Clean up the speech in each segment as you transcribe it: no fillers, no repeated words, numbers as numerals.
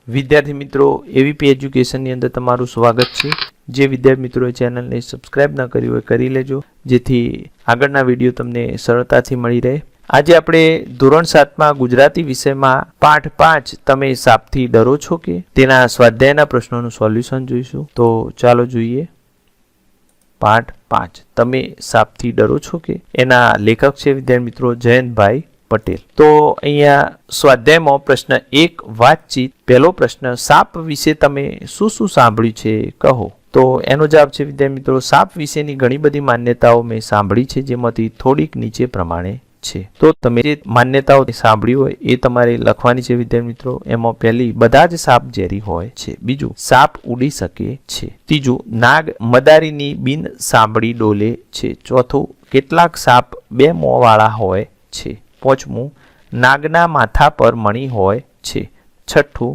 વિદ્યાર્થી મિત્રો એવીપી એજ્યુકેશનની અંદર તમારું સ્વાગત છે। જે વિદ્યાર્થી મિત્રોએ ચેનલને સબસ્ક્રાઇબ ન કરી હોય કરી લેજો, જેથી આગળના વિડીયો તમને સરળતાથી મળી રહે। આજે આપણે ધોરણ 7માં ગુજરાતી વિષયમાં પાઠ 5 તમે સાપથી ડરો છો કે તેના સ્વાધ્યાયના પ્રશ્નોનું સોલ્યુશન જોઈશું। તો ચાલો જોઈએ। પાઠ 5 તમે સાપથી ડરો છો કે એના લેખક છે વિદ્યાર્થી મિત્રો જયંતભાઈ પટેલ। તો અહીંયા સ્વાધ્યાયમાં પ્રશ્ન 1 વાતચીત। પહેલો પ્રશ્ન, સાપ વિશે તમે શું શું સાંભળ્યું છે કહો। તો એનો જવાબ છે વિદ્યાર્થી મિત્રો, સાપ વિશેની ઘણી બધી માન્યતાઓ મેં સાંભળી છે, જેમાંથી થોડીક નીચે પ્રમાણે છે। તો તમે જે માન્યતાઓ સાંભળી હોય એ તમારે લખવાની છે વિદ્યાર્થી મિત્રો। એમાં પહેલી, બધા જ સાપ ઝેરી હોય છે। બીજું, સાપ ઉડી શકે છે। ત્રીજું, નાગ મદારીની બિન સાંભળી ડોલે છે। ચોથું, કેટલાક સાપ 2 મોં વાળા હોય છે। પાંચમું, નાગના માથા પર મણી હોય છે। છઠ્ઠું,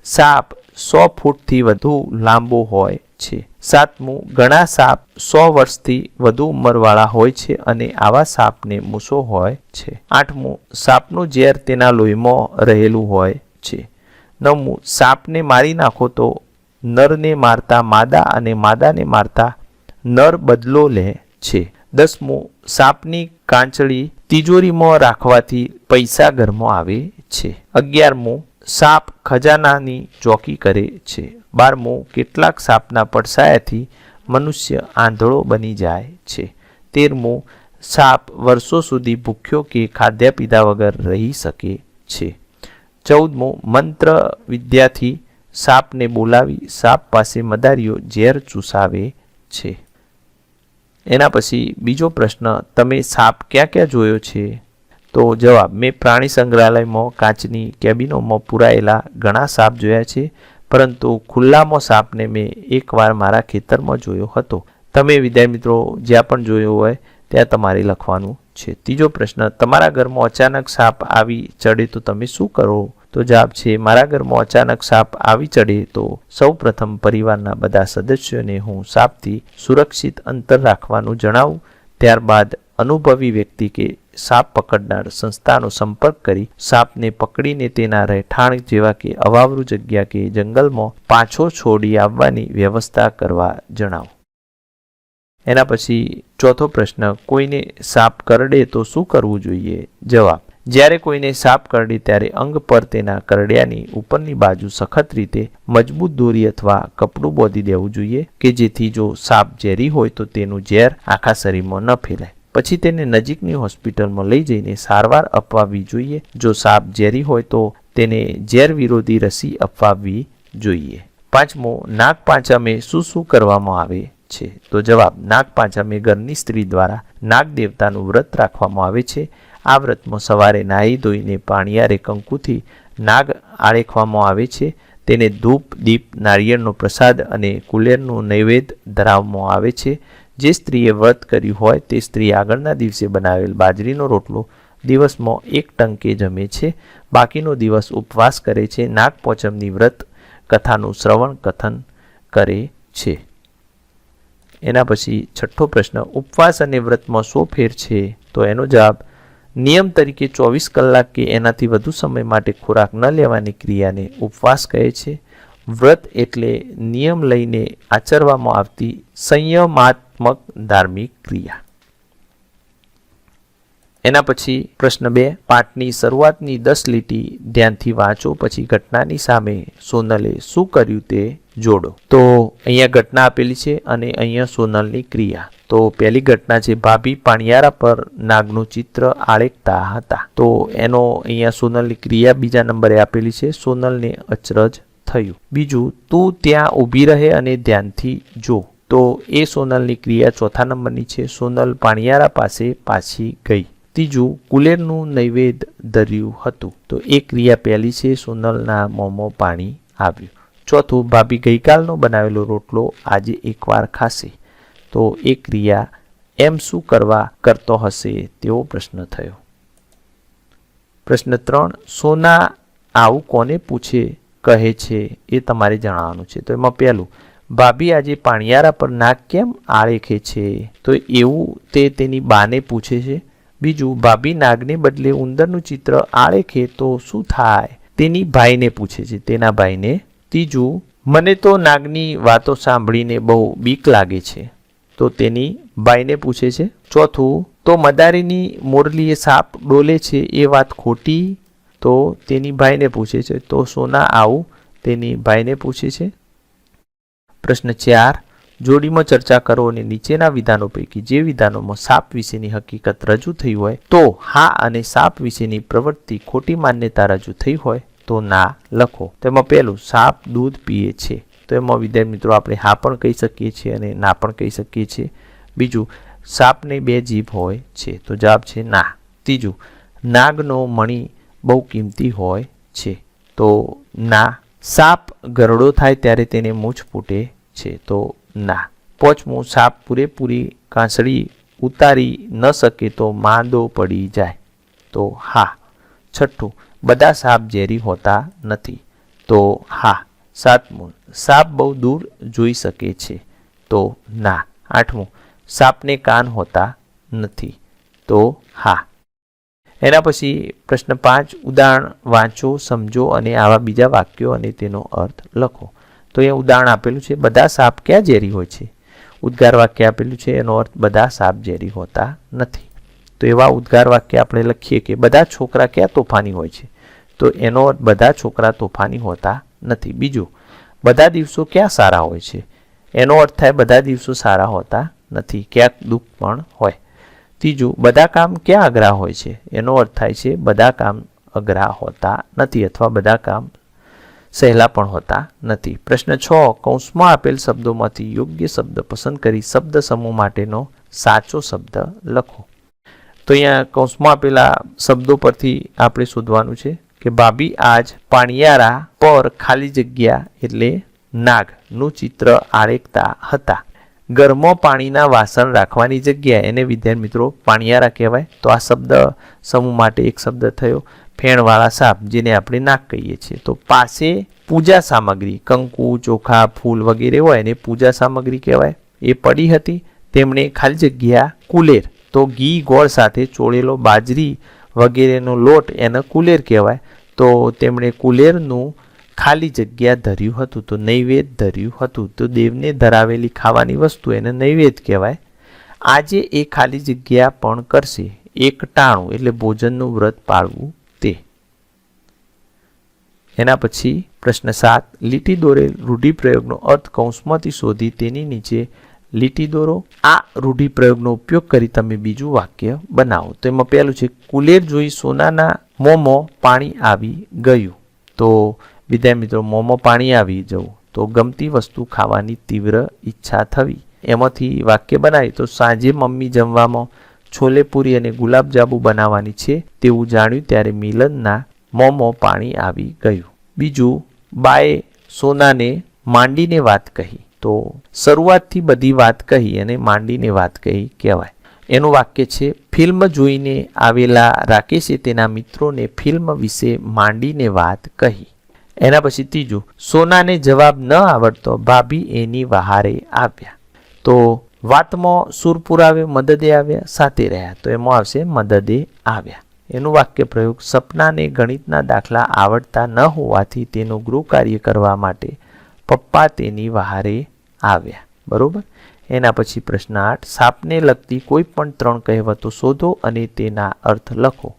સાપ 100 ફૂટથી વધુ લાંબો હોય છે। સાતમું, ઘણા સાપ 100 વર્ષથી વધુ ઉંમરવાળા હોય છે અને આવા સાપને મૂછો હોય છે। આઠમું, સાપનું ઝેર તેના લોહીમાં રહેલું હોય છે। નવમું, સાપને મારી નાખો તો નરને મારતા માદા અને માદાને મારતા નર બદલો લે છે। 10મું, સાપની કાંચળી તિજોરીમાં રાખવાથી પૈસા ઘરમાં આવે છે। 11મું, સાપ ખજાનાની ચોકી કરે છે। 12મું, કેટલાક સાપના પડસાયાથી મનુષ્ય આંધળો બની જાય છે। 13મું, સાપ વર્ષો સુધી ભૂખ્યો કે ખાધ્યા પીધા વગર રહી શકે છે। 14મું, મંત્ર વિદ્યાથી સાપને બોલાવી સાપ પાસે મદારીઓ ઝેર ચૂસાવે છે। એના પછી બીજો પ્રશ્ન, તમે સાપ ક્યાં ક્યાં જોયો છે? તો જવાબ, મેં પ્રાણી સંગ્રહાલયમાં કાચની કેબિનોમાં પુરાયેલા ઘણા સાપ જોયા છે, પરંતુ ખુલ્લામાં સાપને મેં એકવાર મારા ખેતરમાં જોયો હતો। તમે વિદ્યાર્થી મિત્રો જ્યાં પણ જોયો હોય ત્યાં તમારે લખવાનું છે। ત્રીજો પ્રશ્ન, તમારા ઘરમાં અચાનક સાપ આવી ચડે તો તમે શું કરો? તો જવાબ છે, મારા ઘરમાં અચાનક સાપ આવી ચડે તો સૌ પ્રથમ પરિવારના બધા સદસ્યોને હું સાપથી સુરક્ષિત અંતર રાખવાનું જણાવું। ત્યારબાદ અનુભવી વ્યક્તિ કે સાપ પકડનાર સંસ્થાનો સંપર્ક કરી સાપને પકડીને તેના રહેઠાણ જેવા કે અવાવરૂ જગ્યા કે જંગલમાં પાછો છોડી આવવાની વ્યવસ્થા કરવા જણાવું। એના પછી ચોથો પ્રશ્ન, કોઈને સાપ કરડે તો શું કરવું જોઈએ? જવાબ, જ્યારે કોઈને સાપ કરડે ત્યારે અંગ પર તેના કરડ્યાની ઉપરની બાજુ સખત રીતે મજબૂત દોરી અથવા કપડું બાંધી દેવું જોઈએ કે જેથી જો સાપ ઝેરી હોય તો તેનું ઝેર આખા શરીરમાં ન ફેલાય। પછી તેને નજીકની હોસ્પિટલમાં લઈ જઈને સારવાર અપાવવી જોઈએ। જો સાપ ઝેરી હોય તો તેને ઝેર વિરોધી રસી અપાવવી જોઈએ। 5મું, નાગપાંચમે શું શું કરવામાં આવે છે? તો જવાબ, નાગપાંચમે ઘરની સ્ત્રી દ્વારા નાગ દેવતાનું વ્રત રાખવામાં આવે છે। આ વ્રતમાં સવારે નાહી ધોઈને પાણીયારે કંકુથી નાગ આળેખવામાં આવે છે। તેને ધૂપ દીપ નારિયેળનો પ્રસાદ અને કુલેરનું નૈવેદ્ય ધરાવવામાં આવે છે। જે સ્ત્રીએ વ્રત કર્યું હોય તે સ્ત્રી આગળના દિવસે બનાવેલ બાજરીનો રોટલો દિવસમાં 1 ટંકે જમે છે। બાકીનો દિવસ ઉપવાસ કરે છે। નાગપંચમની વ્રત કથાનું શ્રવણ કથન કરે છે। એના પછી છઠ્ઠો પ્રશ્ન, ઉપવાસ અને વ્રતમાં શું ફેર છે? તો એનો જવાબ, નિયમ તરીકે 24 કલાક કે એનાથી વધુ સમય માટે ખોરાક ન લેવાની ક્રિયાને ઉપવાસ કહે છે। વ્રત એટલે નિયમ લઈને આચરવામાં આવતી સંયમાત્મક ધાર્મિક ક્રિયા। એના પછી પ્રશ્ન 2, પાઠની શરૂઆતની 10 લીટી ધ્યાનથી વાંચો, પછી ઘટનાની સામે સોનલે શું કર્યું તે જોડો। તો અહીંયા ઘટના આપેલી છે અને અહીંયા સોનલની ક્રિયા। તો પહેલી ઘટના છે, ભાભી પાણિયારા પર નાગનું ચિત્ર આળેખતા હતા। તો એનો અહીંયા સોનલની ક્રિયા બીજા નંબરે આપેલી છે। સોનલને અચરજ થયું। બીજું, તું ત્યાં ઊભી રહે અને ધ્યાનથી જો। તો એ સોનલની ક્રિયા ચોથા નંબરની છે। સોનલ પાણિયારા પાસે પાછી ગઈ। ત્રીજું, કુલેરનું નૈવેદ્ય ધર્યું હતું। તો એ ક્રિયા પહેલી છે, સોનલના મોંમાં પાણી આવ્યું। ચોથું, ભાભી ગઈકાલનો બનાવેલો રોટલો આજે એકવાર ખાશે। તો એ ક્રિયા એમ શું કરવા કરતો હશે તેવો પ્રશ્ન થયો। પ્રશ્ન 3, સોના આવું કોને પૂછે કહે છે એ તમારે જણાવવાનું છે। તો એમાં પહેલું, ભાભી આજે પાણિયારા પર નાગ કેમ આળેખે છે? તો એવું તે તેની બાને પૂછે છે। બીજું, ભાભી નાગને બદલે ઉંદરનું ચિત્ર આળેખે તો શું થાય તેની ભાઈને પૂછે છે, તેના ભાઈને. ત્રીજું, મને તો નાગની વાતો સાંભળીને બહુ બીક લાગે છે, તો તેની ભાઈને પૂછે છે. ચોથું, તો મદારીની મોરલીએ સાપ ડોલે છે એ વાત ખોટી, તો તેની ભાઈને પૂછે છે. તો સોના આવું, તેની ભાઈને પૂછે છે. પ્રશ્ન 4, જોડીમાં ચર્ચા કરો અને નીચેના વિધાનો પૈકી જે વિધાનોમાં સાપ વિશેની હકીકત રજૂ થઈ હોય તો હા અને સાપ વિશેની પ્રવૃત્તિ ખોટી માન્યતા રજૂ થઈ હોય તો ના લખો. તેમાં પહેલું, સાપ દૂધ પીએ છે, તો એમાં વિદ્યાર્થી મિત્રો આપણે હા પણ કહી શકીએ છીએ અને ના પણ કહી શકીએ છીએ. બીજું, સાપને 2 જીભ હોય છે, તો જવાબ છે ના. ત્રીજું, નાગનો મણી બહુ કિંમતી હોય છે, તો ના. સાપ ગરડો થાય ત્યારે તેને મૂછ ફૂટે છે, તો ના. પાંચમું, સાપ પૂરેપૂરી કાંસળી ઉતારી ન શકે તો માંદો પડી જાય, તો હા. છઠ્ઠું, બધા સાપ ઝેરી હોતા નથી, તો હા. સાતમું, સાપ બહુ દૂર જોઈ શકે છે, તો ના. આઠમું, સાપને કાન હોતા નથી, તો હા. એના પછી પ્રશ્ન 5, ઉદાહરણ વાંચો, સમજો અને આવા બીજા વાક્યો અને તેનો અર્થ લખો. તો અહીંયા ઉદાહરણ આપેલું છે, બધા સાપ ક્યાં ઝેરી હોય છે. ઉદ્ગાર વાક્ય આપેલું છે, એનો અર્થ બધા સાપ ઝેરી હોતા નથી. તો એવા ઉદ્ગાર વાક્ય આપણે લખીએ કે બધા છોકરા ક્યાં તોફાની હોય છે, તો એનો અર્થ બધા છોકરા તોફાની હોતા નથી. બીજું, બધા દિવસો ક્યાં સારા હોય છે, એનો અર્થ થાય બધા દિવસો સારા હોતા નથી, ક્યાંક દુઃખ પણ હોય. ત્રીજું, બધા કામ ક્યાં અઘરા હોય છે, એનો અર્થ થાય છે બધા કામ અઘરા હોતા નથી અથવા બધા કામ સહેલા પણ હોતા નથી. પ્રશ્ન 6, કૌંસમાં આપેલ શબ્દોમાંથી યોગ્ય શબ્દ પસંદ કરી શબ્દ સમૂહ માટેનો સાચો શબ્દ લખો. તો અહીંયા કૌંસમાં આપેલા શબ્દો પરથી આપણે શોધવાનું છે કે ભાભી આજ પાણિયારા પર ખાલી જગ્યા એટલે નાગનું ચિત્ર આરેખતા હતા. ઘરમાં પાણીના વાસણ રાખવાની જગ્યા એને વિદ્યાર્થી મિત્રો પાણિયારા કહેવાય. તો આ શબ્દ સમૂહ માટે એક શબ્દ થયો. ફેણવાળા સાપ, જેને આપણે નાગ કહીએ છીએ. તો પાસે પૂજા સામગ્રી, કંકુ, ચોખા, ફૂલ વગેરે હોય એને પૂજા સામગ્રી કહેવાય, એ પડી હતી. તેમણે ખાલી જગ્યા કુલેર, તો ઘી ગોળ સાથે ચોળેલો બાજરી વગેરેનો લોટ એને કુલેર કહેવાય. તો તેમણે કુલેરનું ખાલી જગ્યા ધર્યું હતું, તો નૈવેદ્ય ધર્યું હતું. તો દેવને ધરાવેલી ખાવાની વસ્તુ એને નૈવેદ્ય કહેવાય. આજે એ ખાલી જગ્યા પણ કરશે, એકટાણું એટલે ભોજનનું વ્રત પાળવું તે. એના પછી પ્રશ્ન 7, લીટી દોરેલ રૂઢિપ્રયોગનો અર્થ કૌંસમાંથી શોધી તેની નીચે લીટી દોરો. આ રૂઢિપ્રયોગનો ઉપયોગ કરી તમે બીજું વાક્ય બનાવો. તો એમાં પહેલું છે, કુલેર જોઈ સોનાના મોંમાં પાણી આવી ગયું. તો વિદ્યાર્થી મિત્રો મોંમાં પાણી આવી જવું, તો ગમતી વસ્તુ ખાવાની તીવ્ર ઈચ્છા થવી. એમાંથી વાક્ય બનાવી તો સાંજે મમ્મી જમવામાં છોલેપુરી અને ગુલાબજાંબુ બનાવવાની છે તેવું જાણ્યું ત્યારે મિલનના મોંમાં પાણી આવી ગયું. બીજું, બાએ સોનાને માંડીને વાત કહી. તો શરૂઆતથી બધી વાત કહી અને માંડીને વાત કહી કહેવાય. એનું વાક્ય છે, ફિલ્મ જોઈને આવેલા રાકેશે તેના મિત્રોને ફિલ્મ વિશે માંડીને વાત કહી. એના પછી ત્રીજું, સોનાને જવાબ ન આવડતો ભાભી એની વહારે આવ્યા. તો વાતમાં સુર પુરાવે મદદે આવ્યા, સાથે રહ્યા. તો એમાં આવશે મદદે આવ્યા. એનું વાક્ય પ્રયોગ, સપનાને ગણિતના દાખલા આવડતા ન હોવાથી તેનું ગૃહ કાર્ય કરવા માટે પપ્પા તેની વહારે આવ્યા. બરોબર. એના પછી પ્રશ્ન 8, સાપને લગતી કોઈ પણ 3 કહેવતો શોધો અને તેના અર્થ લખો.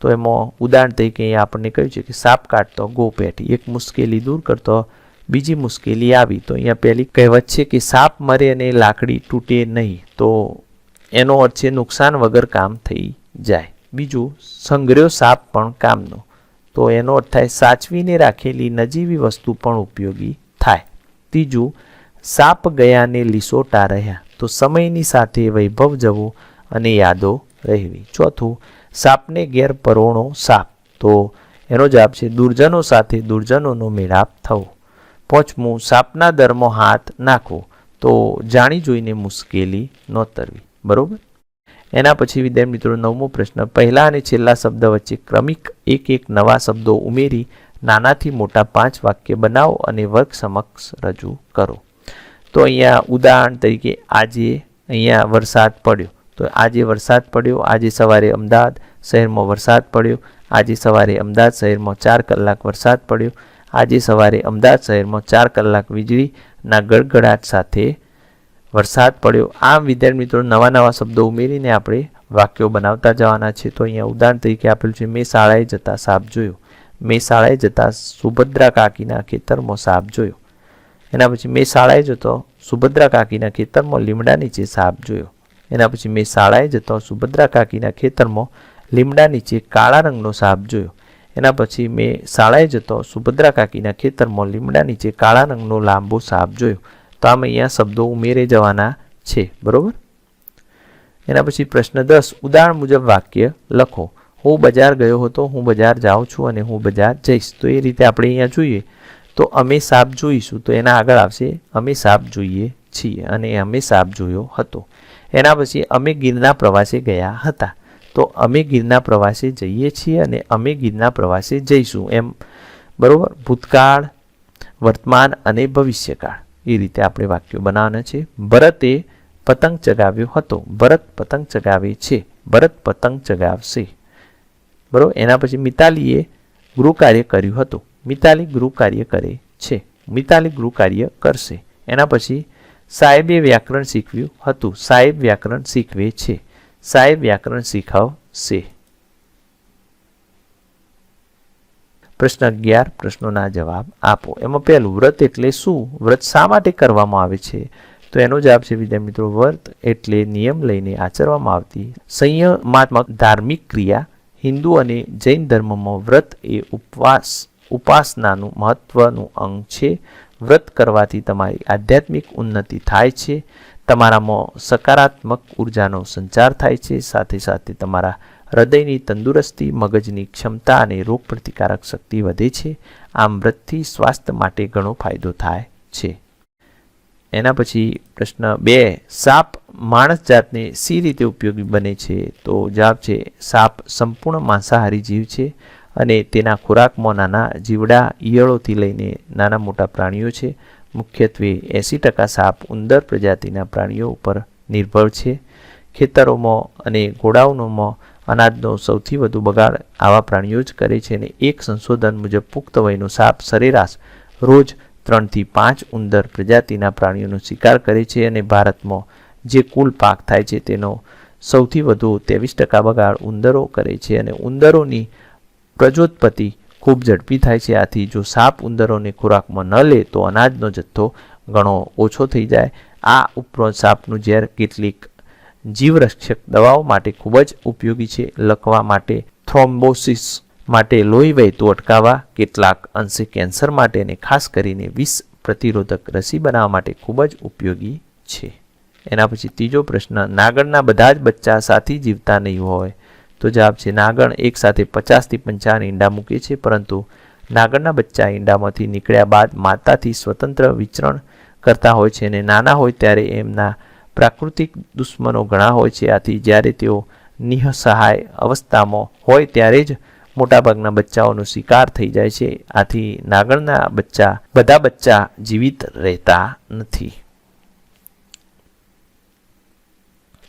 તો એમાં ઉદાહરણ તરીકે આપણને કહ્યું છે કે સાપ કાઢતો ગો પેઠી, એક મુશ્કેલી દૂર કરતો બીજી મુશ્કેલી આવી. તો અહીંયા પહેલી કહેવત છે કે સાપ મરે અને લાકડી તૂટે નહીં, તો એનો અર્થ છે નુકસાન વગર કામ થઈ જાય. બીજું, સંગ્રહ્યો સાપ પણ કામનો, તો એનો અર્થ થાય સાચવીને રાખેલી નજીવી વસ્તુ પણ ઉપયોગી થાય. ત્રીજું, સાપ ગયાને લીસોટા રહ્યા, તો સમયની સાથે વૈભવ જવો અને યાદો રહેવી. ચોથું, સાપને ઘેર પરોણો સાપ, તો એનો જવાબ છે દુર્જનો સાથે દુર્જનોનો મેળાપ થવો. પાંચમું, સાપના દરમાં હાથ નાખવો, તો જાણી જોઈને મુશ્કેલી નોતરવી. બરોબર. એના પછી વિદ્યાર્થી મિત્રો 9મો પ્રશ્ન, પહેલા અને છેલ્લા શબ્દ વચ્ચે ક્રમિક એક નવા શબ્દો ઉમેરી નાનાથી મોટા 5 વાક્ય બનાવો અને વર્ગ સમક્ષ રજૂ કરો. તો અહીંયા ઉદાહરણ તરીકે આજે અહીંયા વરસાદ પડ્યો, તો આજે વરસાદ પડ્યો, આજે સવારે અમદાવાદ શહેરમાં વરસાદ પડ્યો, આજે સવારે અમદાવાદ શહેરમાં 4 કલાક વરસાદ પડ્યો. આજે સવારે અમદાવાદ શહેરમાં 4 કલાક વીજળીના ગડગડાટ સાથે વરસાદ પડ્યો. આમ વિદ્યાર્થી મિત્રો નવા નવા શબ્દો ઉમેરીને આપણે વાક્યો બનાવતા જવાના છે. તો અહીંયા ઉદાહરણ તરીકે આપેલું છે, મેં શાળાએ જતા સાપ જોયો. મેં શાળાએ જતા સુભદ્રા કાકીના ખેતરમાં સાપ જોયો. એના પછી મેં શાળાએ જતો સુભદ્રા કાકીના ખેતરમાં લીમડા નીચે સાપ જોયો. એના પછી મેં શાળાએ જતો સુભદ્રા કાકીના ખેતરમાં લીમડા નીચે કાળા રંગનો સાપ જોયો. એના પછી મેં શાળાએ જતો સુભદ્રા કાકીના ખેતરમાં લીમડા નીચે કાળા રંગનો લાંબો સાપ જોયો. તો આમ અહીંયા શબ્દો ઉમેરે જવાના છે, બરોબર. એના પછી પ્રશ્ન 10, ઉદાહરણ મુજબ વાક્ય લખો. હું બજાર ગયો હતો, હું બજાર જાઉં છું અને હું બજાર જઈશ. તો એ રીતે આપણે અહીંયા જોઈએ તો અમે સાપ જોઈશું, તો એના આગળ આવશે અમે સાપ જોઈએ છીએ અને અમે સાપ જોયો હતો. એના પછી અમે ગીરના પ્રવાસે ગયા હતા, તો અમે ગીરના પ્રવાસે જઈએ છીએ અને અમે ગીરના પ્રવાસે જઈશું, એમ બરોબર. ભૂતકાળ, વર્તમાન અને ભવિષ્યકાળ, એ રીતે આપણે વાક્યો બનાવવાના છે. ભરતે પતંગ ચગાવ્યો હતો, ભરત પતંગ ચગાવે છે, ભરત પતંગ ચગાવશે, બરોબર. એના પછી મિતાલીએ ગૃહ કાર્ય કર્યું હતું, મિતાલી ગૃહ કાર્ય કરે છે, મિતાલી ગૃહ કાર્ય કરશે. એના પછી સાહેબે વ્યાકરણ શીખવ્યું હતું, સાહેબ વ્યાકરણ શીખવે છે, સાહેબ વ્યાકરણ શીખવશે. પ્રશ્ન 11, પ્રશ્નોના જવાબ આપો. એમાં પહેલું, વ્રત એટલે શું? વ્રત શા માટે કરવામાં આવે છે? તો એનો જવાબ છે વિદ્યાર્થી મિત્રો, વ્રત એટલે નિયમ લઈને આચરવામાં આવતી સંયમાત્મક ધાર્મિક ક્રિયા. હિન્દુ અને જૈન ધર્મમાં વ્રત એ ઉપાસનાનું મહત્વનું અંગ છે. વ્રત કરવાથી તમારી આધ્યાત્મિક ઉન્નતિ થાય છે, તમારામાં સકારાત્મક ઉર્જાનો સંચાર થાય છે, સાથે સાથે તમારા હૃદયની તંદુરસ્તી, મગજની ક્ષમતા અને રોગ પ્રતિકારક શક્તિ વધે છે. આમ વ્રતથી સ્વાસ્થ્ય માટે ઘણો ફાયદો થાય છે. એના પછી પ્રશ્ન 2, સાપ માણસ જાતને સી રીતે ઉપયોગી બને છે? તો જવાબ છે, સાપ સંપૂર્ણ માંસાહારી જીવ છે અને તેના ખોરાકમાં નાના જીવડા, ઈયળોથી લઈને નાના મોટા પ્રાણીઓ છે. મુખ્યત્વે 80% સાપ ઉંદર પ્રજાતિના પ્રાણીઓ ઉપર નિર્ભર છે. ખેતરોમાં અને ગોડાઉનોમાં અનાજનો સૌથી વધુ બગાડ આવા પ્રાણીઓ જ કરે છે અને એક સંશોધન મુજબ પુખ્ત વયનો સાપ સરેરાશ રોજ 3 થી 5 ઉંદર પ્રજાતિના પ્રાણીઓનો શિકાર કરે છે અને ભારતમાં જે કુલ પાક થાય છે તેનો સૌથી વધુ 23% બગાડ ઉંદરો કરે છે અને ઉંદરોની પ્રજોત્પત્તિ ખૂબ ઝડપી થાય છે. આથી જો સાપ ઉંદરોને ખોરાકમાં ન લે તો અનાજનો જથ્થો ઘણો ઓછો થઈ જાય. આ ઉપરાંત સાપનું ઝેર કેટલીક જીવરક્ષક દવાઓ માટે ખૂબ જ ઉપયોગી છે. લકવા માટે, થ્રોમ્બોસિસ માટે, લોહી વહેતું અટકાવવા, કેટલાક અંશે કેન્સર માટે અને ખાસ કરીને વિષ પ્રતિરોધક રસી બનાવવા માટે ખૂબ જ ઉપયોગી છે. એના પછી ત્રીજો પ્રશ્ન, નાગણના બધા જ બચ્ચા સાથી જીવતા નહીં હોય? તો જવાબ છે, નાગણ એક સાથે 50 થી 55 ઈંડા મૂકે છે, પરંતુ નાગણના બચ્ચા ઈંડામાંથી નીકળ્યા બાદ માતાથી સ્વતંત્ર વિચરણ કરતા હોય છે અને નાના હોય ત્યારે એમના પ્રાકૃતિક દુશ્મનો ઘણા હોય છે. આથી જ્યારે તેઓ નિઃસહાય અવસ્થામાં હોય ત્યારે જ મોટાભાગના બચ્ચાઓનો શિકાર થઈ જાય છે. આથી નાગણના બધા બચ્ચા જીવિત રહેતા નથી.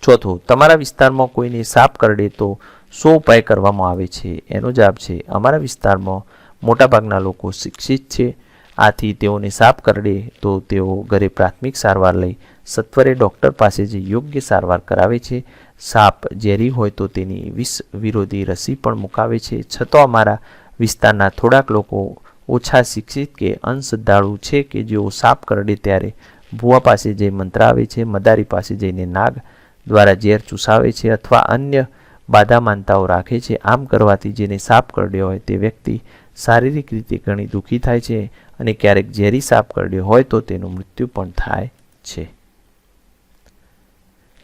ચોથું, તમારા વિસ્તારમાં કોઈને સાપ કરડે તો શું ઉપાય કરવામાં આવે છે? એનો જવાબ છે, અમારા વિસ્તારમાં મોટાભાગના લોકો શિક્ષિત છે. આથી તેઓને સાપ કરડે તો તેઓ ઘરે પ્રાથમિક સારવાર લઈ સત્વરે ડૉક્ટર પાસે જઈ યોગ્ય સારવાર કરાવે છે. સાપ ઝેરી હોય તો તેની વિષ વિરોધી રસી પણ મુકાવે છે. છતાં અમારા વિસ્તારના થોડાક લોકો ઓછા શિક્ષિત કે અંધશ્રદ્ધાળુ છે કે જેઓ સાપ કરડે ત્યારે ભૂવા પાસે જઈ મંત્રાવે છે, મદારી પાસે જઈને નાગ દ્વારા ઝેર ચૂસાવે છે અથવા અન્ય બાધા માનતાઓ રાખે છે. આમ કરવાથી જેને સાપ કરડ્યો હોય તે વ્યક્તિ શારીરિક રીતે ઘણી દુઃખી થાય છે અને ક્યારેક ઝેરી સાપ કરડ્યો હોય તો તેનું મૃત્યુ પણ થાય છે.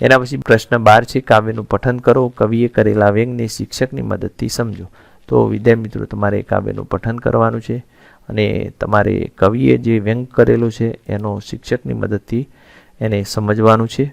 એના પછી પ્રશ્ન 12 છે, કાવ્યનું પઠન કરો. કવિએ કરેલા વ્યંગને શિક્ષકની મદદથી સમજો. તો વિદ્યાર્થી મિત્રો, તમારે કાવ્યનું પઠન કરવાનું છે અને તમારે કવિએ જે વ્યંગ કરેલો છે એનો શિક્ષકની મદદથી એને સમજવાનું છે.